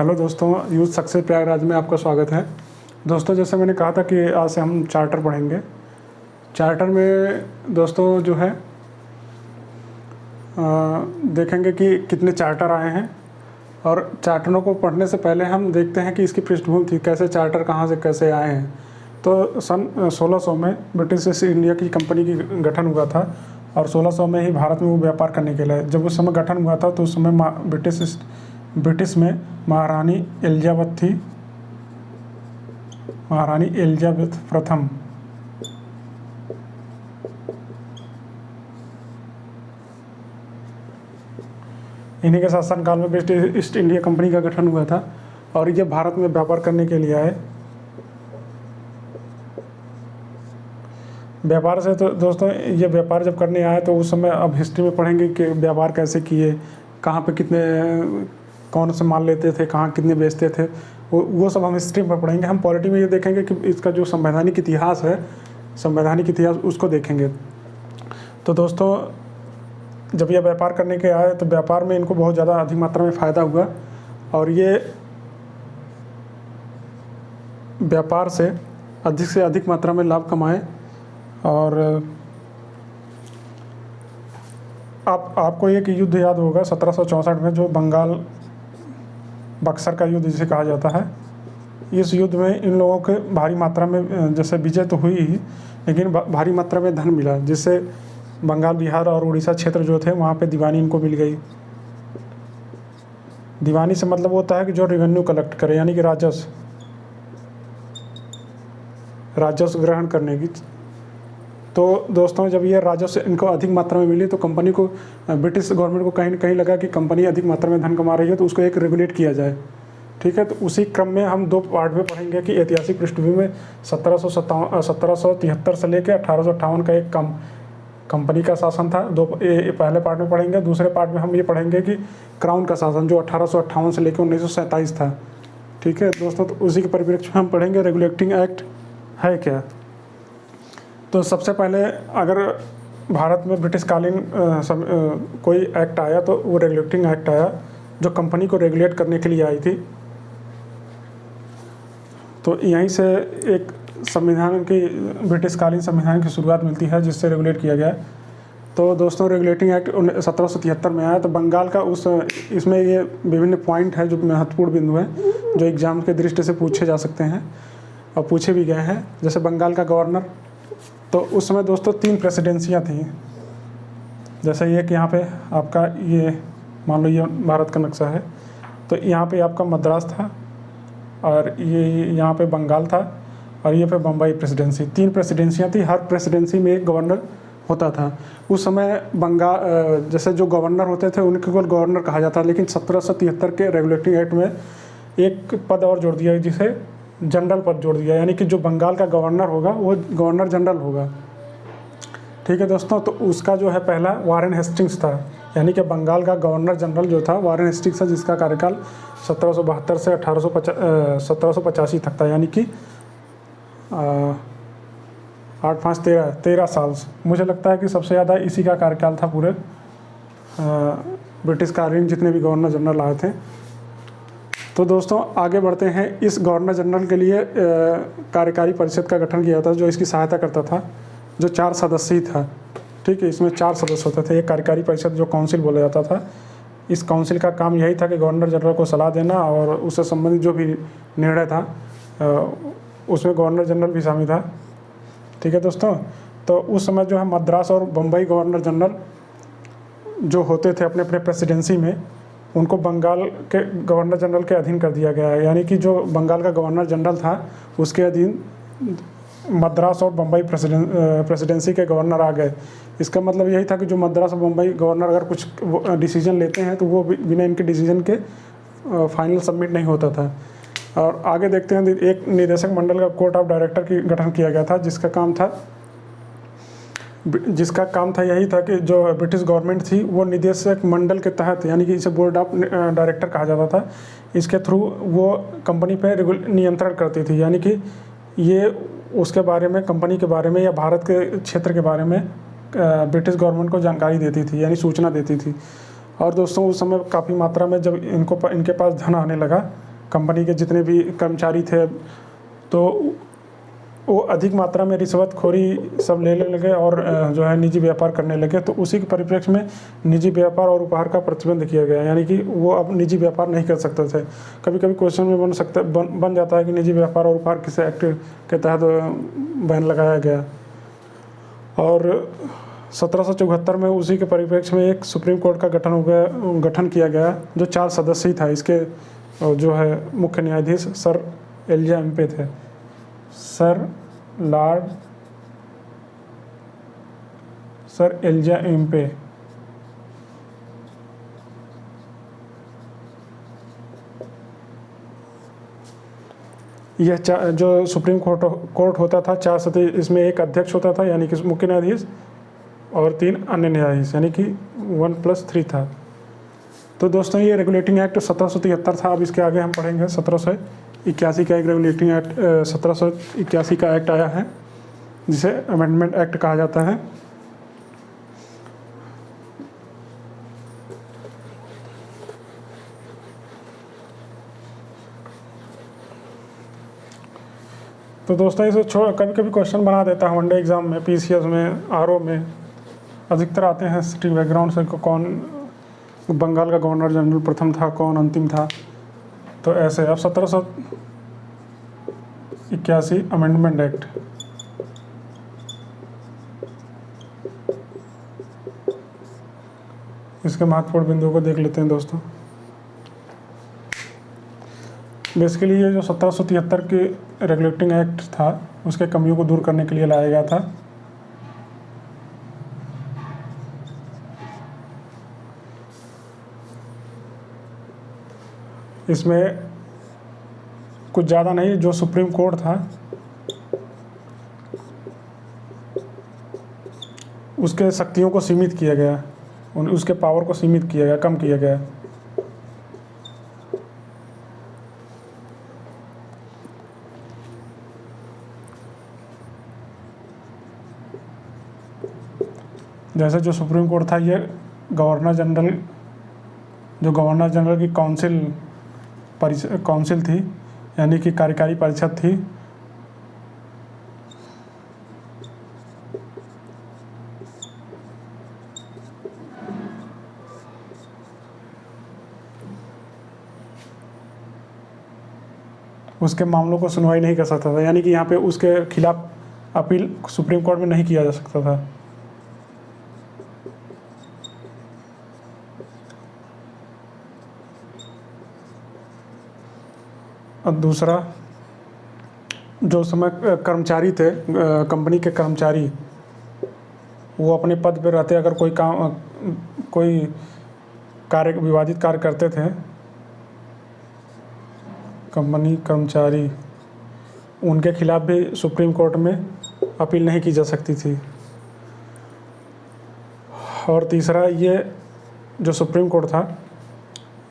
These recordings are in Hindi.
हेलो दोस्तों, यूथ सक्सेस प्रयागराज में आपका स्वागत है। दोस्तों, जैसे मैंने कहा था कि आज से हम चार्टर पढ़ेंगे। चार्टर में दोस्तों जो है देखेंगे कि कितने चार्टर आए हैं, और चार्टरों को पढ़ने से पहले हम देखते हैं कि इसकी पृष्ठभूमि थी, कैसे चार्टर कहाँ से कैसे आए हैं। तो सन 1600 में ब्रिटिश ईस्ट इंडिया की कंपनी की गठन हुआ था, और 1600 में ही भारत में वो व्यापार करने के लिए जब उस समय गठन हुआ था, तो उस समय ब्रिटिश में महारानी एलिजाबेथ थी, महारानी एलिजाबेथ प्रथम। इन्हीं के शासनकाल में ब्रिटिश ईस्ट इंडिया कंपनी का गठन हुआ था, और ये भारत में व्यापार करने के लिए आए। व्यापार से तो दोस्तों ये व्यापार जब करने आए तो उस समय, अब हिस्ट्री में पढ़ेंगे कि व्यापार कैसे किए, कहाँ पे कितने कौन से माल लेते थे, कहाँ कितने बेचते थे, वो सब हम हिस्ट्री में पढ़ेंगे। हम पॉलिटी में ये देखेंगे कि इसका जो संवैधानिक इतिहास है, संवैधानिक इतिहास उसको देखेंगे। तो दोस्तों जब ये व्यापार करने के आए तो व्यापार में इनको बहुत ज़्यादा अधिक मात्रा में फ़ायदा हुआ, और ये व्यापार से अधिक मात्रा में लाभ कमाए। और आपको एक युद्ध याद होगा 1764 में, जो बंगाल बक्सर का युद्ध जिसे कहा जाता है। इस युद्ध में इन लोगों के भारी मात्रा में, जैसे विजय तो हुई ही, लेकिन भारी मात्रा में धन मिला, जिससे बंगाल, बिहार और उड़ीसा क्षेत्र जो थे वहाँ पे दीवानी इनको मिल गई। दीवानी से मतलब होता है कि जो रेवेन्यू कलेक्ट करे, यानी कि राजस्व ग्रहण करने की। तो दोस्तों जब ये राजस्व इनको अधिक मात्रा में मिली, तो कंपनी को, ब्रिटिश गवर्नमेंट को कहीं न कहीं लगा कि कंपनी अधिक मात्रा में धन कमा रही है, तो उसको एक रेगुलेट किया जाए। ठीक है, तो उसी क्रम में हम दो पार्ट में पढ़ेंगे कि ऐतिहासिक पृष्ठभूमि में 1773 से लेकर 1858 का एक कंपनी का शासन था। पहले पार्ट में पढ़ेंगे। दूसरे पार्ट में हम ये पढ़ेंगे कि क्राउन का शासन, जो 1858 से लेकर 1947 था। ठीक है दोस्तों, तो उसी के परिप्रेक्ष्य में हम पढ़ेंगे रेगुलेटिंग एक्ट है क्या। तो सबसे पहले अगर भारत में ब्रिटिश कालीन कोई एक्ट आया, तो वो रेगुलेटिंग एक्ट आया, जो कंपनी को रेगुलेट करने के लिए आई थी। तो यहीं से एक संविधान की, ब्रिटिश कालीन संविधान की शुरुआत मिलती है, जिससे रेगुलेट किया गया। तो दोस्तों रेगुलेटिंग एक्ट 1773 में आया। तो बंगाल का इसमें ये विभिन्न पॉइंट है जो महत्वपूर्ण बिंदु हैं, जो एग्जाम के दृष्टि से पूछे जा सकते हैं और पूछे भी गए हैं। जैसे बंगाल का गवर्नर, तो उस समय दोस्तों 3 प्रेसिडेंसियाँ थीं। जैसे ये कि यहाँ पे आपका ये मान लो ये भारत का नक्शा है, तो यहाँ पे आपका मद्रास था, और ये यहाँ पे बंगाल था, और ये पे बम्बई प्रेसिडेंसी। 3 प्रेसिडेंसियाँ थी। हर प्रेसिडेंसी में एक गवर्नर होता था। उस समय बंगाल जैसे जो गवर्नर होते थे उनके को गवर्नर कहा जाता, लेकिन 1773 के रेगुलेटिंग एक्ट में एक पद और जोड़ दिया, जिसे जनरल पद जोड़ दिया, यानी कि जो बंगाल का गवर्नर होगा वो गवर्नर जनरल होगा। ठीक है दोस्तों, तो उसका जो है पहला वारेन हेस्टिंग्स था, यानी कि बंगाल का गवर्नर जनरल जो था वारेन हेस्टिंग्स था, जिसका कार्यकाल 1772 से 1785 तक था, यानी कि 8 5 13 साल। मुझे लगता है कि सबसे ज़्यादा इसी का कार्यकाल था पूरे ब्रिटिश कालीन जितने भी गवर्नर जनरल आए थे। तो दोस्तों आगे बढ़ते हैं। इस गवर्नर जनरल के लिए कार्यकारी परिषद का गठन किया था, जो इसकी सहायता करता था, जो 4 सदस्यीय था। ठीक है, इसमें 4 सदस्य होते थे। एक कार्यकारी परिषद जो काउंसिल बोला जाता था। इस काउंसिल का काम यही था कि गवर्नर जनरल को सलाह देना, और उससे संबंधित जो भी निर्णय था उसमें गवर्नर जनरल भी शामिल था। ठीक है दोस्तों, तो उस समय जो है मद्रास और बम्बई गवर्नर जनरल जो होते थे अपने अपने प्रेसिडेंसी में, उनको बंगाल के गवर्नर जनरल के अधीन कर दिया गया है। यानी कि जो बंगाल का गवर्नर जनरल था उसके अधीन मद्रास और बम्बई प्रेसिडेंसी के गवर्नर आ गए। इसका मतलब यही था कि जो मद्रास और बम्बई गवर्नर अगर कुछ डिसीजन लेते हैं, तो वो बिना इनके डिसीजन के फाइनल सबमिट नहीं होता था। और आगे देखते हैं, एक निदेशक मंडल का कोर्ट ऑफ डायरेक्टर की गठन किया गया था, जिसका काम था यही था कि जो ब्रिटिश गवर्नमेंट थी वो निदेशक मंडल के तहत, यानी कि इसे बोर्ड ऑफ डायरेक्टर कहा जाता था, इसके थ्रू वो कंपनी पे नियंत्रण करती थी। यानी कि ये उसके बारे में, कंपनी के बारे में या भारत के क्षेत्र के बारे में ब्रिटिश गवर्नमेंट को जानकारी देती थी, यानी सूचना देती थी। और दोस्तों उस समय काफ़ी मात्रा में जब इनके पास धन आने लगा, कंपनी के जितने भी कर्मचारी थे तो वो अधिक मात्रा में रिश्वतखोरी सब लेने लगे और जो है निजी व्यापार करने लगे। तो उसी के परिप्रेक्ष्य में निजी व्यापार और उपहार का प्रतिबंध किया गया, यानी कि वो अब निजी व्यापार नहीं कर सकते थे। कभी कभी क्वेश्चन में बन जाता है कि निजी व्यापार और उपहार किस एक्ट के तहत बैन लगाया गया। और 1774 में उसी के परिप्रेक्ष्य में एक सुप्रीम कोर्ट का गठन किया गया जो 4 सदस्यीय था। इसके जो है मुख्य न्यायाधीश सर एलिजा एम्पे थे। Sir Elijah Impey. यह जो सुप्रीम कोर्ट होता था 4 सदस्य, इसमें एक अध्यक्ष होता था यानी कि मुख्य न्यायाधीश और 3 अन्य न्यायाधीश, यानी कि 1+3 था। तो दोस्तों ये रेगुलेटिंग एक्ट 1773 था। अब इसके आगे हम पढ़ेंगे 1781 का एक रेगुलेटिंग एक्ट 1781 का एक्ट आया है जिसे अमेंडमेंट एक्ट कहा जाता है। तो दोस्तों इसे कभी कभी क्वेश्चन बना देता है वनडे एग्जाम में, पीसीएस में, आरओ में अधिकतर आते हैं हिस्ट्री बैकग्राउंड से। कौन बंगाल का गवर्नर जनरल प्रथम था, कौन अंतिम था। तो ऐसे अब 1781 अमेंडमेंट एक्ट। इसके महत्वपूर्ण बिंदुओं को देख लेते हैं दोस्तों। बेसिकली ये जो 1773 के रेगुलेटिंग एक्ट था उसके कमियों को दूर करने के लिए लाया गया था। इसमें कुछ ज़्यादा नहीं, जो सुप्रीम कोर्ट था उसके शक्तियों को सीमित किया गया, उसके पावर को सीमित किया गया, कम किया गया। जैसे जो सुप्रीम कोर्ट था ये गवर्नर जनरल की काउंसिल थी, यानी कि कार्यकारी परिषद थी। उसके मामलों को सुनवाई नहीं कर सकता था, यानी कि यहाँ पे उसके खिलाफ अपील सुप्रीम कोर्ट में नहीं किया जा सकता था। और दूसरा, जो समय कर्मचारी थे, कंपनी के कर्मचारी, वो अपने पद पर रहते अगर कोई विवादित कार्य करते थे, कंपनी कर्मचारी, उनके खिलाफ भी सुप्रीम कोर्ट में अपील नहीं की जा सकती थी। और तीसरा, ये जो सुप्रीम कोर्ट था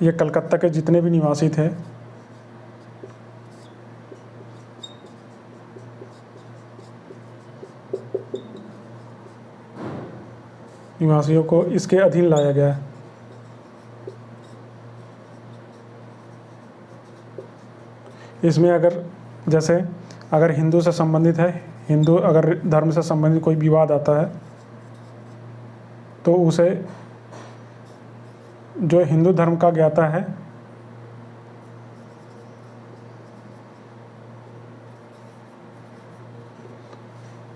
ये कलकत्ता के जितने भी निवासी थे निवासियों को इसके अधीन लाया गया। इसमें अगर हिंदू से संबंधित है, अगर धर्म से संबंधित कोई विवाद आता है तो उसे जो हिंदू धर्म का ज्ञाता है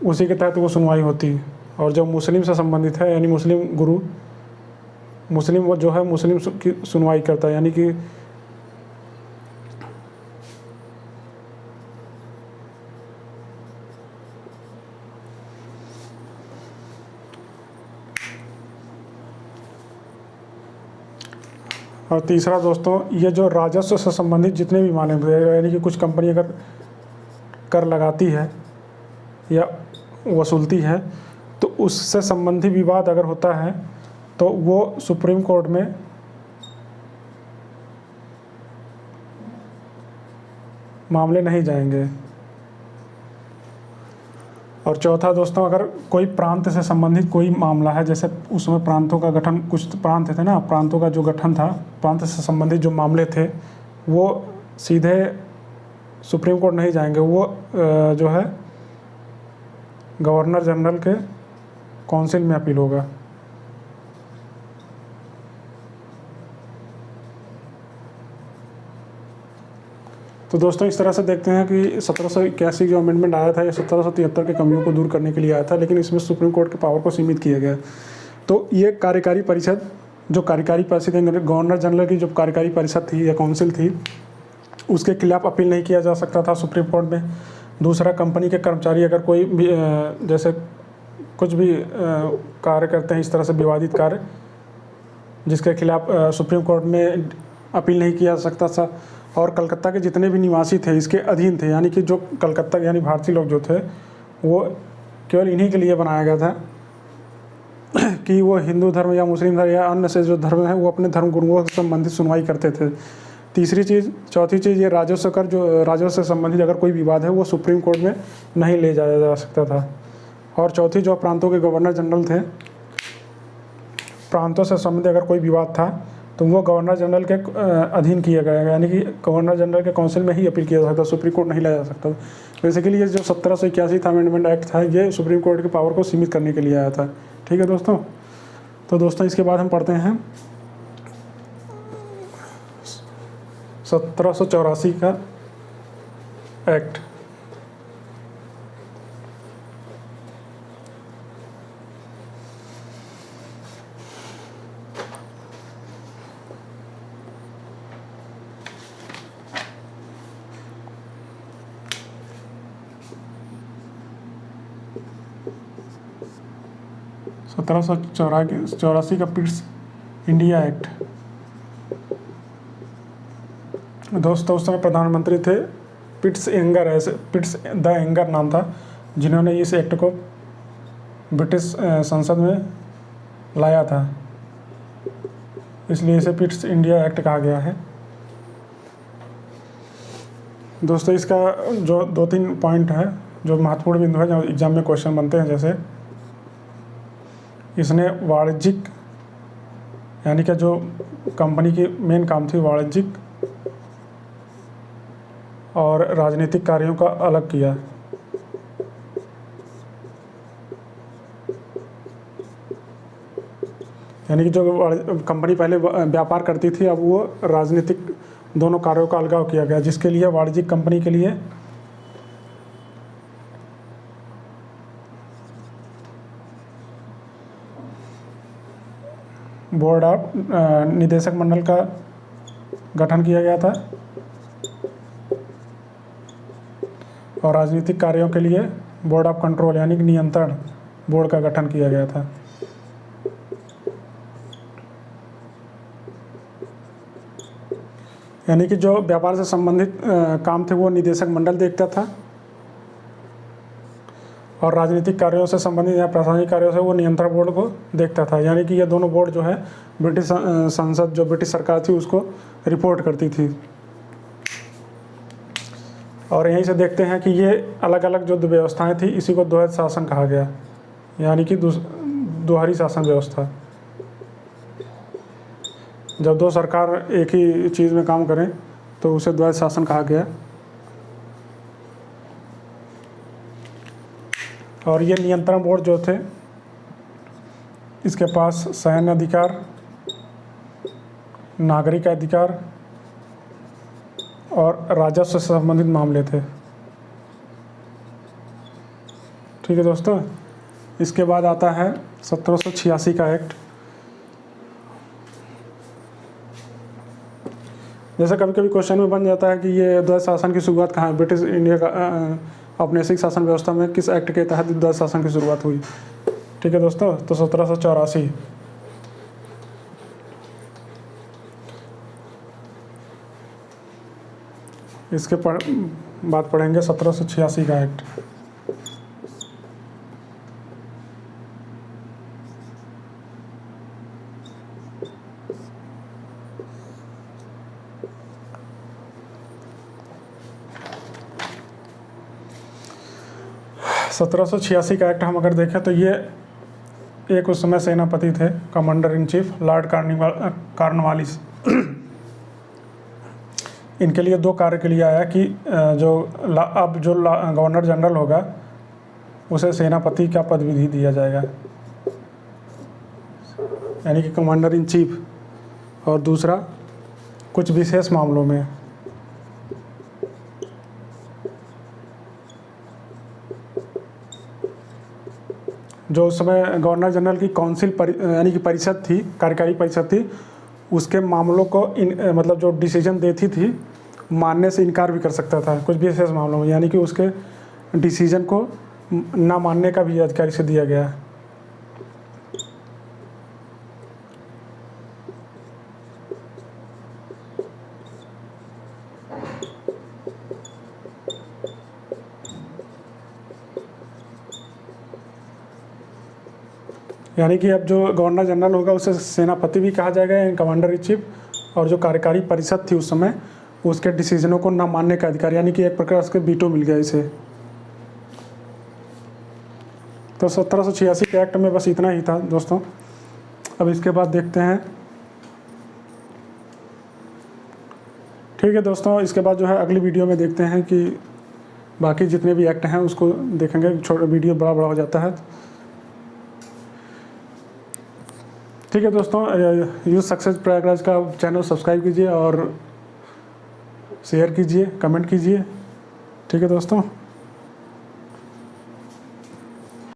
उसी के तहत वो सुनवाई होती है। और जो मुस्लिम से संबंधित है, यानी मुस्लिम वो जो है मुस्लिम की सुनवाई करता है, यानी कि और तीसरा दोस्तों, ये जो राजस्व से संबंधित जितने भी मामले हैं, यानी कि कुछ कंपनी अगर कर लगाती है या वसूलती है तो उससे संबंधी विवाद अगर होता है तो वो सुप्रीम कोर्ट में मामले नहीं जाएंगे। और चौथा दोस्तों, अगर कोई प्रांत से संबंधित कोई मामला है, जैसे उसमें प्रांतों का गठन, कुछ प्रांत थे ना, प्रांतों का जो गठन था, प्रांत से संबंधित जो मामले थे वो सीधे सुप्रीम कोर्ट नहीं जाएंगे, वो जो है गवर्नर जनरल के काउंसिल में अपील होगा। तो दोस्तों इस तरह से देखते हैं कि 1781 जो अमेंडमेंट आया था ये 1773 के कमियों को दूर करने के लिए आया था, लेकिन इसमें सुप्रीम कोर्ट के पावर को सीमित किया गया। तो ये कार्यकारी परिषद जो कार्यकारी परिषद गवर्नर जनरल की जो कार्यकारी परिषद थी या काउंसिल थी, उसके खिलाफ अपील नहीं किया जा सकता था सुप्रीम कोर्ट में। दूसरा, कंपनी के कर्मचारी अगर कोई भी जैसे कुछ भी कार्य करते हैं इस तरह से विवादित कार्य जिसके खिलाफ सुप्रीम कोर्ट में अपील नहीं किया जा सकता था। और कलकत्ता के जितने भी निवासी थे इसके अधीन थे, यानी कि जो कलकत्ता यानी भारतीय लोग जो थे वो केवल इन्हीं के लिए बनाया गया था कि वो हिंदू धर्म या मुस्लिम धर्म या अन्य से जो धर्म है वो अपने धर्म गुरुओं से संबंधित सुनवाई करते थे। चौथी चीज़ ये राजस्व कर जो राजस्व से संबंधित अगर कोई विवाद है वो सुप्रीम कोर्ट में नहीं ले जाया जा सकता था। और चौथी, जो प्रांतों के गवर्नर जनरल थे, प्रांतों से संबंधित अगर कोई विवाद था तो वो गवर्नर जनरल के अधीन किया गया, यानी कि गवर्नर जनरल के काउंसिल में ही अपील किया जा सकता, सुप्रीम कोर्ट नहीं लाया जा सकता। बेसिकली ये जो 1781 था अमेंडमेंट एक्ट था ये सुप्रीम कोर्ट के पावर को सीमित करने के लिए आया था। ठीक है दोस्तों। तो दोस्तों इसके बाद हम पढ़ते हैं 1784 का एक्ट। सत्रह सौ चौरासी का पिट्स इंडिया एक्ट। दोस्तों उस समय प्रधानमंत्री थे पिट्स द एंगर नाम था, जिन्होंने इस एक्ट को ब्रिटिश संसद में लाया था, इसलिए इसे पिट्स इंडिया एक्ट कहा गया है। दोस्तों इसका जो 2-3 पॉइंट है जो महत्वपूर्ण बिंदु है जो एग्जाम में क्वेश्चन बनते हैं, जैसे इसने वाणिज्यिक यानी कि जो कंपनी की मेन काम थी वाणिज्यिक और राजनीतिक कार्यों का अलग किया। यानी कि जो कंपनी पहले व्यापार करती थी अब वो राजनीतिक दोनों कार्यों का अलगाव किया गया, जिसके लिए वाणिज्यिक कंपनी के लिए बोर्ड ऑफ निदेशक मंडल का गठन किया गया था और राजनीतिक कार्यों के लिए बोर्ड ऑफ कंट्रोल यानी कि नियंत्रण बोर्ड का गठन किया गया था। यानी कि जो व्यापार से संबंधित काम थे वो निदेशक मंडल देखता था और राजनीतिक कार्यों से संबंधित या प्रशासनिक कार्यों से वो नियंत्रण बोर्ड को देखता था। यानी कि ये दोनों बोर्ड जो है ब्रिटिश संसद जो ब्रिटिश सरकार थी उसको रिपोर्ट करती थी। और यहीं से देखते हैं कि ये अलग अलग जो व्यवस्थाएं थी इसी को द्वैध शासन कहा गया, यानी कि दोहरी शासन व्यवस्था। जब दो सरकार एक ही चीज़ में काम करें तो उसे द्वैध शासन कहा गया। और ये नियंत्रण बोर्ड जो थे इसके पास सैन्य अधिकार, नागरिक अधिकार और राजस्व से संबंधित मामले थे। ठीक है दोस्तों। इसके बाद आता है 1786 का एक्ट। जैसे कभी कभी क्वेश्चन में बन जाता है कि ये द्वैध शासन की शुरुआत कहाँ है, ब्रिटिश इंडिया का औपनिवेशिक शासन व्यवस्था में किस एक्ट के तहत द्वैध शासन की शुरुआत हुई। ठीक है दोस्तों। तो 1784 इसके बाद पढ़ेंगे 1786 का एक्ट। सत्रह सौ छियासी का एक्ट हम अगर देखें तो ये एक उस समय सेनापति थे, commander in chief Lord Cornwallis. इनके लिए 2 कार्य के लिए आया कि अब जो गवर्नर जनरल होगा उसे सेनापति का पद भी दिया जाएगा, यानी कि कमांडर इन चीफ। और दूसरा, कुछ विशेष मामलों में जो उस समय गवर्नर जनरल की काउंसिल यानी कि परिषद थी, कार्यकारी परिषद थी, उसके मामलों को मतलब जो डिसीजन देती थी मानने से इनकार भी कर सकता था कुछ विशेष मामलों में, यानी कि उसके डिसीजन को ना मानने का भी अधिकार इसे दिया गया है। यानी कि अब जो गवर्नर जनरल होगा उसे सेनापति भी कहा जाएगा, यानी कमांडर इन चीफ, और जो कार्यकारी परिषद थी उस समय उसके डिसीजनों को ना मानने का अधिकार, यानी कि एक प्रकार से वीटो मिल गया इसे। तो 1786 के एक्ट में बस इतना ही था दोस्तों। अब इसके बाद देखते हैं, ठीक है दोस्तों, इसके बाद जो है अगली वीडियो में देखते हैं कि बाकी जितने भी एक्ट हैं उसको देखेंगे। छोटा वीडियो बड़ा हो जाता है। ठीक है दोस्तों, यूथ सक्सेस प्रयागराज का चैनल सब्सक्राइब कीजिए और शेयर कीजिए, कमेंट कीजिए। ठीक है दोस्तों।